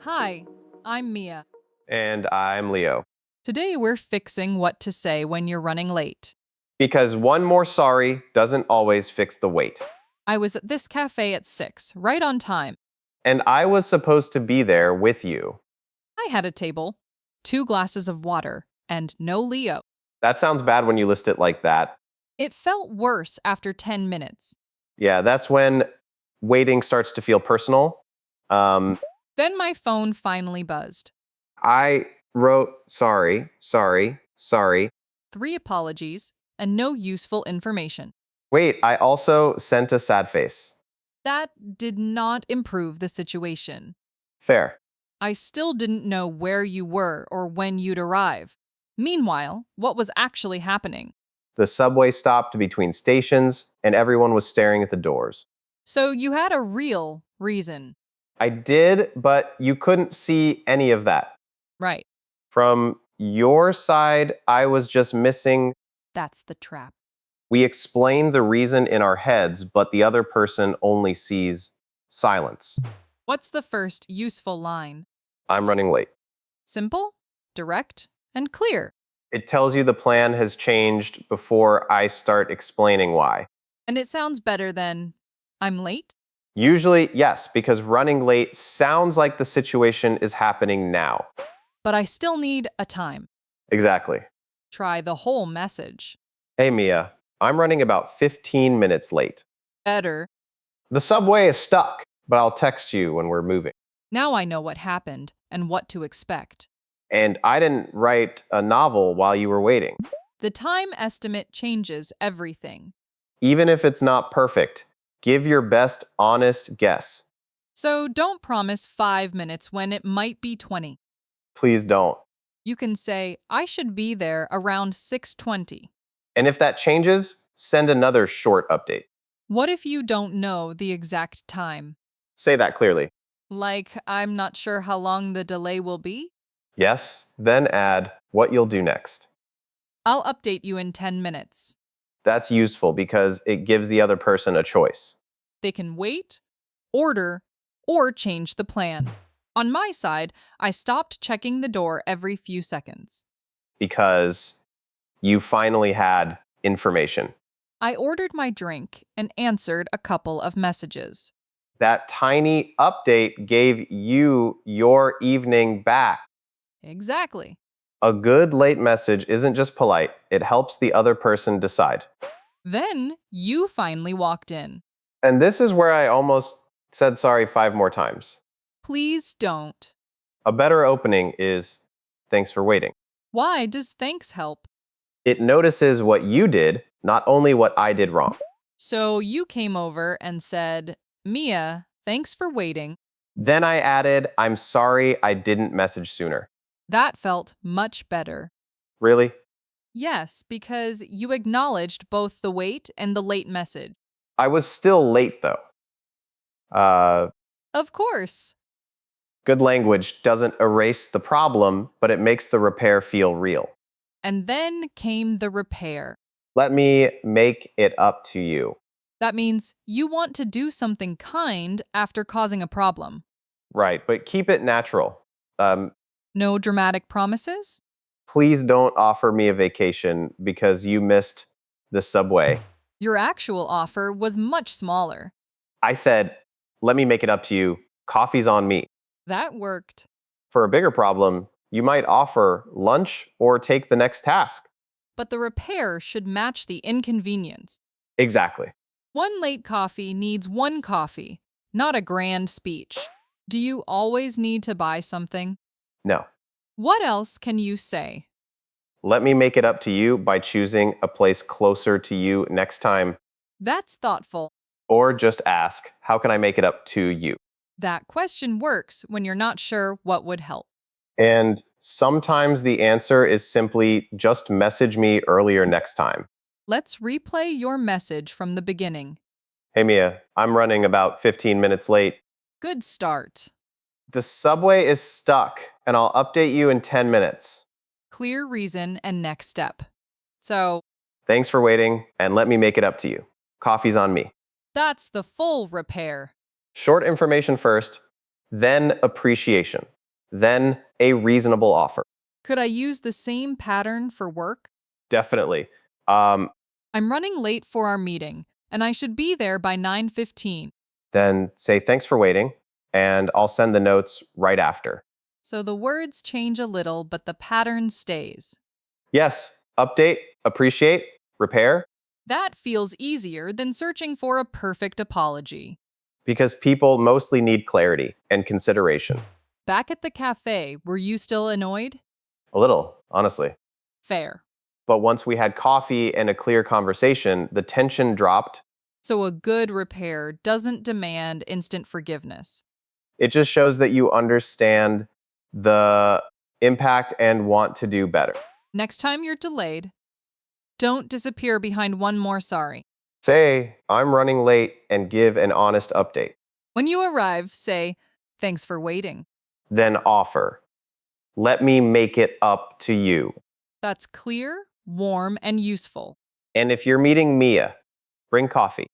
Hi, I'm Mia. And I'm Leo. Today we're fixing what to say when you're running late. Because one more sorry doesn't always fix the wait. I was at this cafe at 6, right on time. And I was supposed to be there with you. I had a table, 2 glasses of water, and no Leo. That sounds bad when you list it like that. It felt worse after 10 minutes. Yeah, that's when waiting starts to feel personal. Then my phone finally buzzed. I wrote sorry. 3 apologies and no useful information. Wait, I also sent a sad face. That did not improve the situation. Fair. I still didn't know where you were or when you'd arrive. Meanwhile, what was actually happening? The subway stopped between stations, and everyone was staring at the doors. So you had a real reason. I did, but you couldn't see any of that. Right. From your side, I was just missing. That's the trap. We explain the reason in our heads, but the other person only sees silence. What's the first useful line? I'm running late. Simple, direct, and clear. It tells you the plan has changed before I start explaining why. And it sounds better than, I'm late? Usually, yes, because running late sounds like the situation is happening now. But I still need a time. Exactly. Try the whole message. Hey, Mia, I'm running about 15 minutes late. Better. The subway is stuck, but I'll text you when we're moving. Now I know what happened and what to expect. And I didn't write a novel while you were waiting. The time estimate changes everything. Even if it's not perfect, give your best honest guess. So don't promise 5 minutes when it might be 20. Please don't. You can say, I should be there around 6:20. And if that changes, send another short update. What if you don't know the exact time? Say that clearly. Like, I'm not sure how long the delay will be? Yes, then add what you'll do next. I'll update you in 10 minutes. That's useful because it gives the other person a choice. They can wait, order, or change the plan. On my side, I stopped checking the door every few seconds. Because you finally had information. I ordered my drink and answered a couple of messages. That tiny update gave you your evening back. Exactly. A good late message isn't just polite, it helps the other person decide. Then you finally walked in. And this is where I almost said sorry 5 more times. Please don't. A better opening is, thanks for waiting. Why does thanks help? It notices what you did, not only what I did wrong. So you came over and said, Mia, thanks for waiting. Then I added, I'm sorry I didn't message sooner. That felt much better. Really? Yes, because you acknowledged both the wait and the late message. I was still late though. Of course. Good language doesn't erase the problem, but it makes the repair feel real. And then came the repair. Let me make it up to you. That means you want to do something kind after causing a problem. Right, but keep it natural. No dramatic promises? Please don't offer me a vacation because you missed the subway. Your actual offer was much smaller. I said, let me make it up to you. Coffee's on me. That worked. For a bigger problem, you might offer lunch or take the next task. But the repair should match the inconvenience. Exactly. One late coffee needs one coffee, not a grand speech. Do you always need to buy something? No. What else can you say? Let me make it up to you by choosing a place closer to you next time. That's thoughtful. Or just ask, how can I make it up to you? That question works when you're not sure what would help. And sometimes the answer is simply just message me earlier next time. Let's replay your message from the beginning. Hey Mia, I'm running about 15 minutes late. Good start. The subway is stuck, and I'll update you in 10 minutes. Clear reason and next step. So, Thanks for waiting, and let me make it up to you. Coffee's on me. that's the full repair. Short information first, then appreciation. then a reasonable offer. Could I use the same pattern for work? Definitely. I'm running late for our meeting, and I should be there by 9:15. Then say thanks for waiting, and I'll send the notes right after. So the words change a little, but the pattern stays. Yes, update, appreciate, repair, That feels easier than searching for a perfect apology. because people mostly need clarity and consideration. Back at the cafe, were you still annoyed? A little, honestly. Fair. But once we had coffee and a clear conversation, the tension dropped. So a good repair doesn't demand instant forgiveness. It just shows that you understand the impact and want to do better. Next time you're delayed, don't disappear behind one more sorry. Say, I'm running late, and give an honest update. When you arrive, say, thanks for waiting. Then offer, let me make it up to you. That's clear, warm, and useful. And if you're meeting Mia, bring coffee.